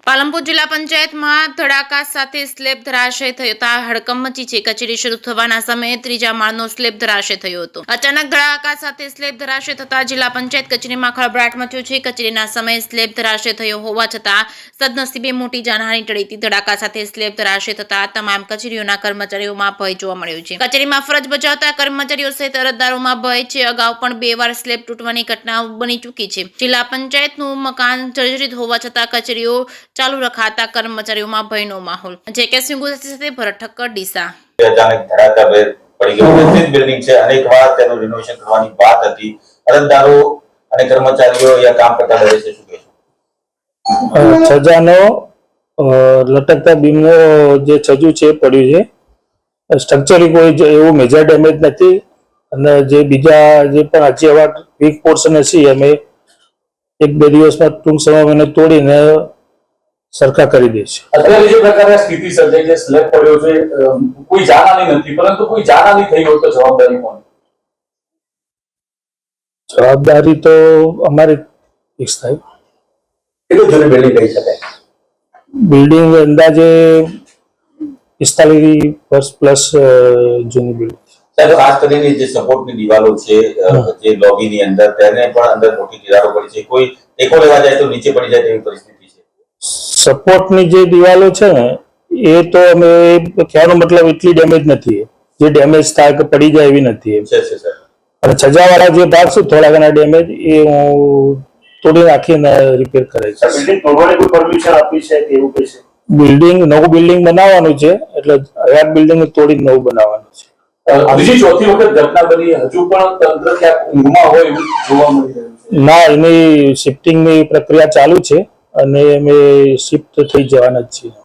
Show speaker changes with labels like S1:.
S1: પાલનપુર જિલ્લા પંચાયતમાં ધડાકા સાથે સ્લેબ ધરાશય થતા હડકંપ મચી છે। કચેરી શરૂ થવાના સમયે ત્રીજા માળનો સ્લેબ ધરાશય થયો હતો। અચાનક ધડાકા સાથે સ્લેબ ધરાશય થતા જિલ્લા પંચાયત કચેરીમાં ખળભળાટ મચ્યો છે। કચેરીના સમયે સ્લેબ ધરાશય થયો હોવા છતાં સદનસીબે મોટી જાનહાનિ ટળી હતી। ધડાકા સાથે સ્લેબ ધરાશય થતા તમામ કચેરીઓના કર્મચારીઓમાં ભય જોવા મળ્યો છે। કચેરીમાં ફરજ બજાવતા કર્મચારીઓ સહિત અરજદારોમાં ભય છે। અગાઉ પણ 2 વાર સ્લેબ તૂટવાની ઘટનાઓ બની ચૂકી છે। જિલ્લા પંચાયતનું મકાન જર્જરિત હોવા છતાં કચેરીઓ ચાલુ રખાતા કર્મચારીઓમાં ભયનો માહોલ। જેકેસી ગુજરાતી સાથે ભરત ઠક્કર ડીસા।
S2: અચાનક ધડાકાભેર પડી ગયો છે। બિલ્ડિંગ છે, અનેકવાર તેનું રિનોવેશન કરવાની વાત હતી। અરજદારો અને કર્મચારીઓ અહીંયા કામ કરતા રહે છે, શું કહેશો?
S3: છજાનો લટકતા બીમનો જે છજુ છે પડ્યું છે। સ્ટ્રક્ચરલી કોઈ એવું મેજર ડેમેજ નથી અને જે બીજા જે પણ હજી એવા વીક પોર્શન હશે અમે 1-2 દિવસમાં ટૂંક સમયમાં એને તોડીને સરખા કરી દઈશું।
S4: અત્યારે જે પ્રકારે સ્થિતિ સર્જાઈ છે, સ્લેબ પડ્યો છે, કોઈ જાનહાનિ નથી, પરંતુ કોઈ જાનહાનિ થઈ હોય તો જવાબદારી કોની?
S3: જવાબદારી તો અમારી ફિક્સ થાય।
S4: કેટલું જૂની બિલ્ડિંગ કહી શકાય?
S3: બિલ્ડિંગ અંદાજે 45 વર્ષ પ્લસ જૂની બિલ્ડિંગ।
S2: સાહેબ, ખાસ કરીને જે સપોર્ટની દિવાલો છે, જે લોબીની અંદર તેને પણ અંદર મોટી તિરાડો પડી છે। કોઈ ટેકો લેવા જાય તો નીચે પડી જાય તેવી પરિસ્થિતિ છે।
S3: સપોર્ટની જે દિવાલો છે ને એ તો અમે કહેવાનો મતલબ એટલી ડેમેજ નથી, જે ડેમેજ થાય કે પડી જાય એવી નથી। અને છજાવાળા જે ભાગ છે થોડા ઘણા ડેમેજ એ હું તોડી નાખીને રિપેર કરાવીશ।
S4: બિલ્ડિંગ તોડવાની કોઈ પરમિશન આપી છે કે એવું કઈ છે?
S3: બિલ્ડિંગ નવું બિલ્ડિંગ બનાવવાનું છે, એટલે એક બિલ્ડિંગ તોડી નવું બનાવવાનું છે।
S4: બીજી ચોથી વખત ઘટના બની, હજુ પણ તંત્ર ક્યાંક ઊંઘમાં હોય એવું જોવા મળી રહ્યું છે?
S3: ના, એની શિફ્ટિંગની પ્રક્રિયા ચાલુ છે અને અમે શિફ્ટ થઈ જવાના જ છીએ।